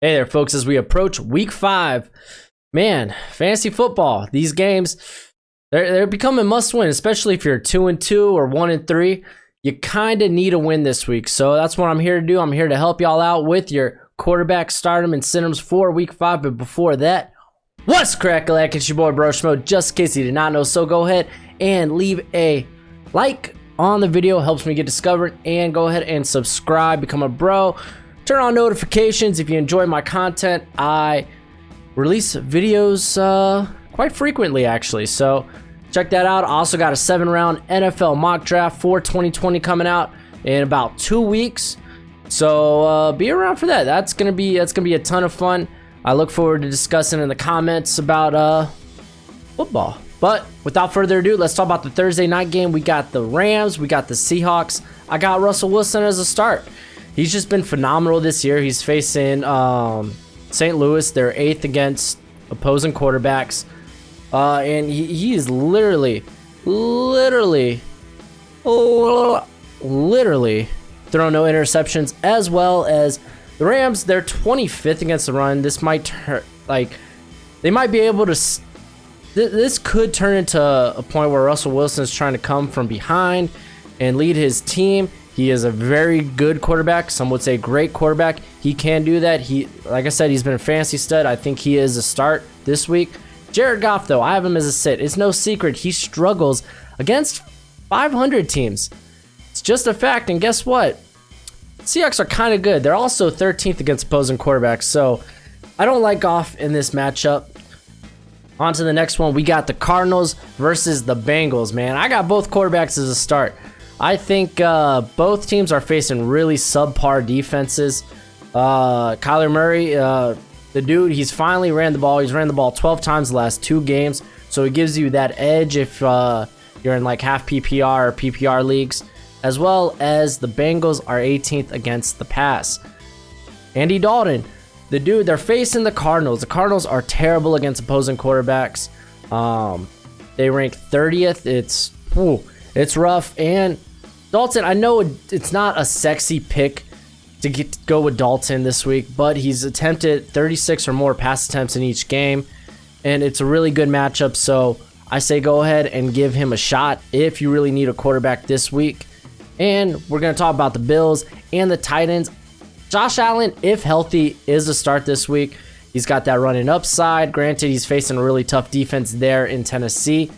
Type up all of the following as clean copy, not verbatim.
Hey there, folks, as we approach week 5, man, fantasy football, these games, they're becoming must-win, especially if you're 2-2 or 1-3. You kind of need a win this week, so that's what I'm here to do. I'm here to help y'all out with your quarterback stardom and synonyms for week 5, but before that, what's crack-a-lack? It's your boy Broshmo, just in case you did not know, so go ahead and leave a like on the video, helps me get discovered, and go ahead and subscribe, become a bro. Turn on notifications if you enjoy my content. I release videos quite frequently, actually, so check that out. I also got a 7-round NFL mock draft for 2020 coming out in about 2 weeks, so be around for that. That's gonna be a ton of fun. I look forward to discussing in the comments about football. But without further ado, let's talk about the Thursday night game. We got the Rams, we got the Seahawks. I got Russell Wilson as a start. He's just been phenomenal this year. He's facing St. Louis. They're 8th against opposing quarterbacks. And he is literally thrown no interceptions, as well as the Rams. They're 25th against the run. This might they might be able to. This could turn into a point where Russell Wilson is trying to come from behind and lead his team. He is a very good quarterback. Some would say great quarterback. He can do that. Like I said, he's been a fantasy stud. I think he is a start this week. Jared Goff, though, I have him as a sit. It's no secret he struggles against 500 teams. It's just a fact, and guess what? Seahawks are kind of good. They're also 13th against opposing quarterbacks, so I don't like Goff in this matchup. On to the next one. We got the Cardinals versus the Bengals, man. I got both quarterbacks as a start. I think both teams are facing really subpar defenses. Kyler Murray, the dude, he's finally ran the ball. He's ran the ball 12 times the last 2 games, so it gives you that edge if you're in like half PPR or PPR leagues, as well as the Bengals are 18th against the pass. Andy Dalton, the dude, they're facing the Cardinals. The Cardinals are terrible against opposing quarterbacks. They rank 30th. It's rough. And Dalton, I know it's not a sexy pick to go with Dalton this week, but he's attempted 36 or more pass attempts in each game, and it's a really good matchup, so I say go ahead and give him a shot if you really need a quarterback this week. And we're going to talk about the Bills and the Titans. Josh Allen, if healthy, is a start this week. He's got that running upside. Granted, he's facing a really tough defense there in Tennessee,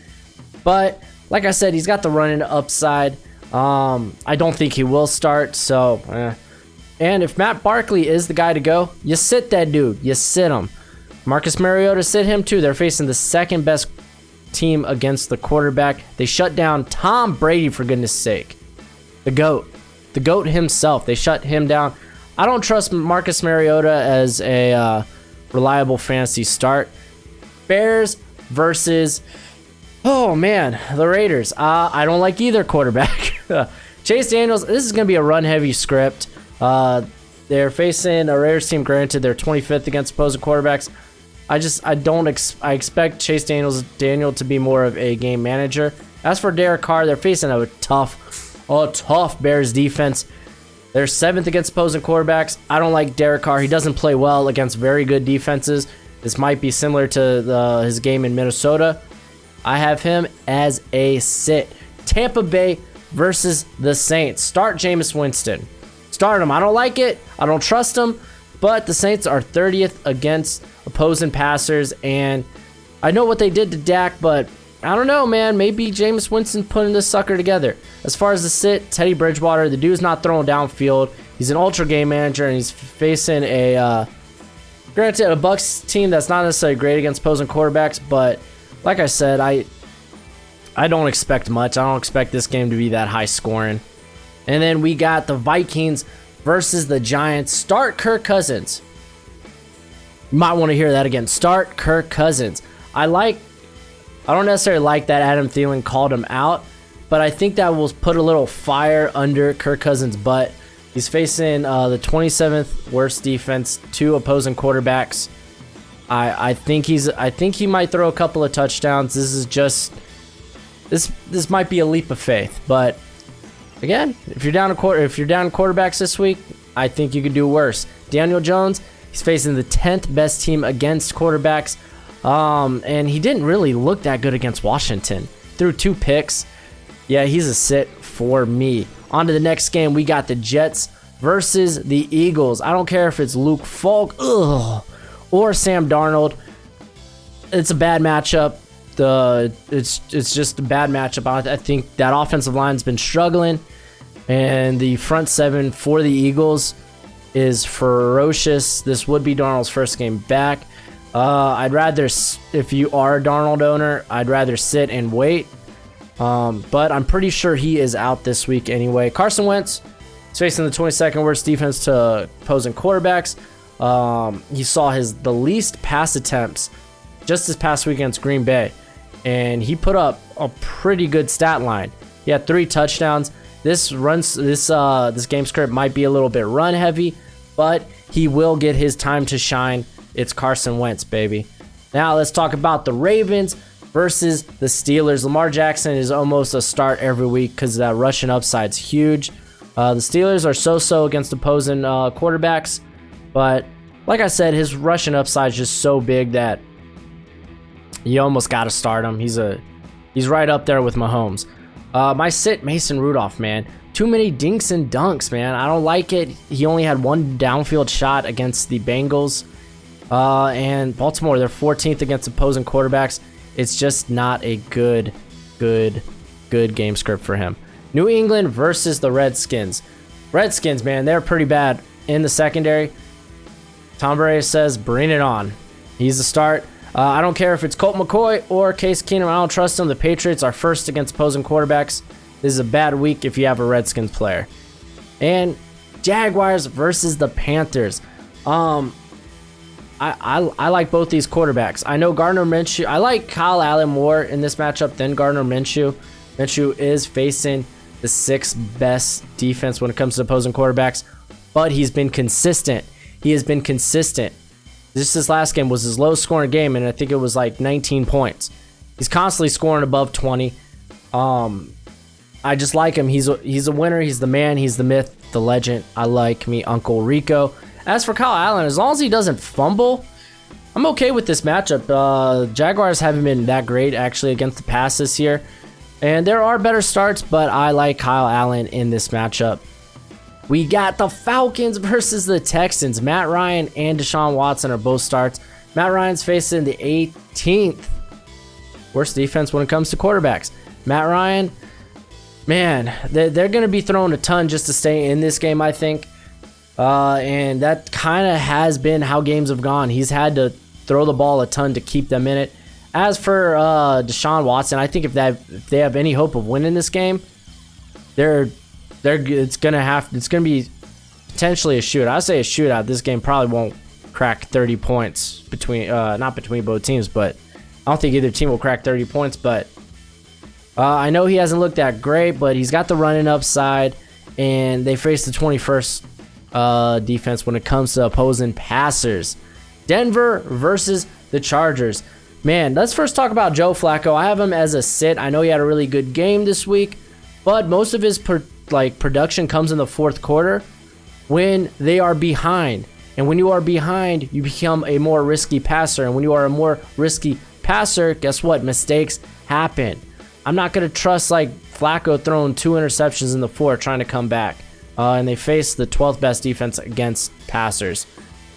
but like I said, he's got the running upside. I don't think he will start, so And if Matt Barkley is the guy to go, you sit that dude. You sit him. Marcus Mariota, sit him too. They're facing the second best team against the quarterback. They shut down Tom Brady, for goodness sake. The GOAT. The GOAT himself. They shut him down. I don't trust Marcus Mariota as a reliable fantasy start. Bears versus... oh man, the Raiders. I don't like either quarterback. Chase Daniels, this is going to be a run-heavy script. They're facing a Raiders team, granted they're 25th against opposing quarterbacks. I expect Chase Daniel to be more of a game manager. As for Derek Carr, they're facing a tough Bears defense. They're 7th against opposing quarterbacks. I don't like Derek Carr. He doesn't play well against very good defenses. This might be similar to his game in Minnesota. I have him as a sit. Tampa Bay versus the Saints. Start Jameis Winston. Start him. I don't like it. I don't trust him. But the Saints are 30th against opposing passers. And I know what they did to Dak, but I don't know, man. Maybe Jameis Winston putting this sucker together. As far as the sit, Teddy Bridgewater, the dude's not throwing downfield. He's an ultra game manager, and he's facing a Bucs team that's not necessarily great against opposing quarterbacks, but like I said, I don't expect much. I don't expect this game to be that high scoring. And then we got the Vikings versus the Giants. Start Kirk Cousins. You might want to hear that again. Start Kirk Cousins. I don't necessarily like that Adam Thielen called him out, but I think that will put a little fire under Kirk Cousins' butt. He's facing the 27th worst defense to opposing quarterbacks. I think he might throw a couple of touchdowns. This might be a leap of faith, but Again, if you're down quarterbacks this week, I think you could do worse. Daniel Jones, He's facing the 10th best team against quarterbacks. And he didn't really look that good against Washington. Threw 2 picks. Yeah, he's a sit for me. On to the next game. We got the Jets versus the Eagles. I don't care if it's Luke Falk or Sam Darnold. It's a bad matchup. It's just a bad matchup. I think that offensive line's been struggling, and the front seven for the Eagles is ferocious. This would be Darnold's first game back. I'd rather, if you are a Darnold owner, I'd rather sit and wait. But I'm pretty sure he is out this week anyway. Carson Wentz is facing the 22nd worst defense to opposing quarterbacks. He saw the least pass attempts just this past week against Green Bay, and he put up a pretty good stat line. He had 3 touchdowns. This game script might be a little bit run heavy, but he will get his time to shine. It's Carson Wentz, baby. Now let's talk about the Ravens versus the Steelers. Lamar Jackson is almost a start every week because that rushing upside's huge. The Steelers are so-so against opposing quarterbacks, but like I said, his rushing upside is just so big that you almost got to start him. He's right up there with Mahomes. My sit, Mason Rudolph, man. Too many dinks and dunks, man. I don't like it. He only had 1 downfield shot against the Bengals. And Baltimore, they're 14th against opposing quarterbacks. It's just not a good game script for him. New England versus the Redskins. Redskins, man, they're pretty bad in the secondary. Tom Brady says, bring it on. He's the start. I don't care if it's Colt McCoy or Case Keenum. I don't trust him. The Patriots are first against opposing quarterbacks. This is a bad week if you have a Redskins player. And Jaguars versus the Panthers. I like both these quarterbacks. I know Gardner Minshew. I like Kyle Allen more in this matchup than Gardner Minshew. Minshew is facing the 6th best defense when it comes to opposing quarterbacks, but he's been consistent. He has been consistent. This last game was his lowest scoring game, and I think it was like 19 points. He's constantly scoring above 20. I just like him. He's a winner. He's the man. He's the myth, the legend. I like me Uncle Rico. As for Kyle Allen, as long as he doesn't fumble, I'm okay with this matchup. Jaguars haven't been that great, actually, against the pass this year. And there are better starts, but I like Kyle Allen in this matchup. We got the Falcons versus the Texans. Matt Ryan and Deshaun Watson are both starts. Matt Ryan's facing the 18th worst defense when it comes to quarterbacks. Matt Ryan, man, they're going to be throwing a ton just to stay in this game, I think. And that kind of has been how games have gone. He's had to throw the ball a ton to keep them in it. As for Deshaun Watson, I think if they have any hope of winning this game, it's gonna be potentially a shootout. I say a shootout. This game probably won't crack 30 points not between both teams, but I don't think either team will crack 30 points. But I know he hasn't looked that great, but he's got the running upside, and they face the 21st defense when it comes to opposing passers. Denver versus the Chargers. Man, let's first talk about Joe Flacco. I have him as a sit. I know he had a really good game this week, but most of his production comes in the 4th quarter when they are behind. And when you are behind, you become a more risky passer. And when you are a more risky passer, guess what? Mistakes happen. I'm not going to trust Flacco throwing 2 interceptions in the 4th trying to come back. And they face the 12th best defense against passers.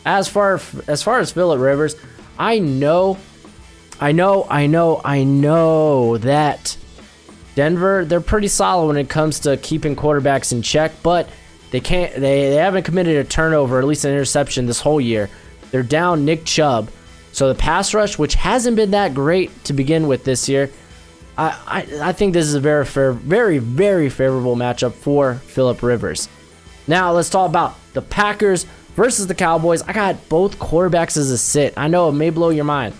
As far as Phillip Rivers, I know that Denver, they're pretty solid when it comes to keeping quarterbacks in check, but they haven't committed a turnover, at least an interception this whole year. They're down Nick Chubb. So the pass rush, which hasn't been that great to begin with this year, I think this is a very very favorable matchup for Phillip Rivers. Now let's talk about the Packers versus the Cowboys. I got both quarterbacks as a sit. I know it may blow your mind.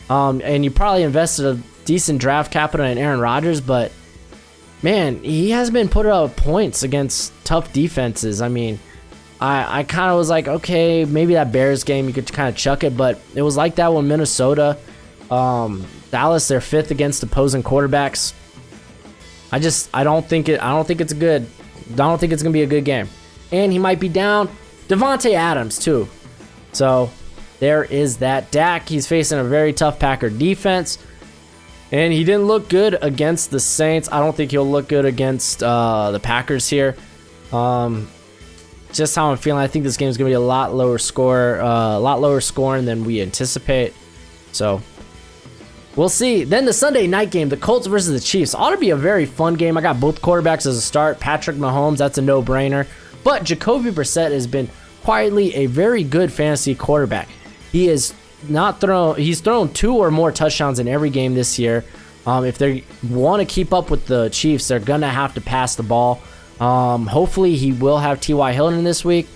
And you probably invested a decent draft capital in Aaron Rodgers, but man, he has been putting up points against tough defenses. I mean, I kind of was like, okay, maybe that Bears game you could kind of chuck it, but it was like that when Minnesota, Dallas, they're 5th against opposing quarterbacks. I don't think it's gonna be a good game, and he might be down. Devontae Adams too. So there is that. Dak, he's facing a very tough Packer defense, and he didn't look good against the Saints. I don't think he'll look good against the Packers here. Just how I'm feeling, I think this game is going to be a lot lower scoring than we anticipate. So we'll see. Then the Sunday night game, the Colts versus the Chiefs, ought to be a very fun game. I got both quarterbacks as a start. Patrick Mahomes, that's a no-brainer. But Jacoby Brissett has been quietly a very good fantasy quarterback. He's thrown 2 or more touchdowns in every game this year. If they want to keep up with the Chiefs, they're going to have to pass the ball. Hopefully he will have T.Y. Hilton this week,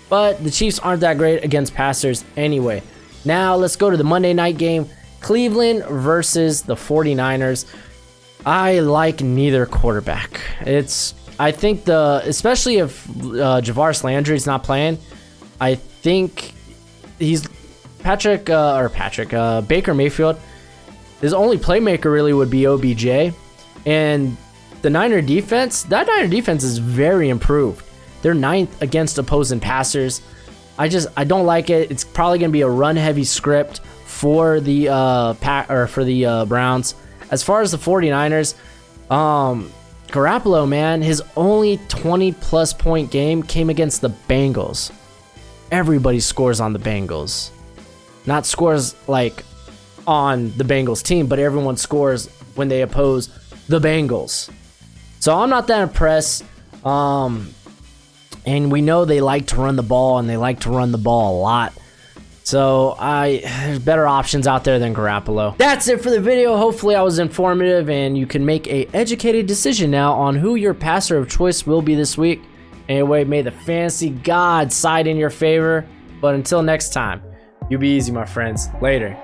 but the Chiefs aren't that great against passers anyway. Now let's go to the Monday night game, Cleveland versus the 49ers. I like neither quarterback. I think especially if Javaris Landry's not playing, I think Baker Mayfield, his only playmaker really would be OBJ, and the Niner defense is very improved. They're 9th against opposing passers. I don't like it. It's probably going to be a run-heavy script for the Browns. As far as the 49ers, Garoppolo, man, his only 20-plus point game came against the Bengals. Everybody scores on the Bengals. Not scores like on the Bengals team, but everyone scores when they oppose the Bengals. So I'm not that impressed. And we know they like to run the ball, and they like to run the ball a lot. So there's better options out there than Garoppolo. That's it for the video. Hopefully I was informative, and you can make an educated decision now on who your passer of choice will be this week. Anyway, may the fantasy gods side in your favor. But until next time, you be easy, my friends. Later.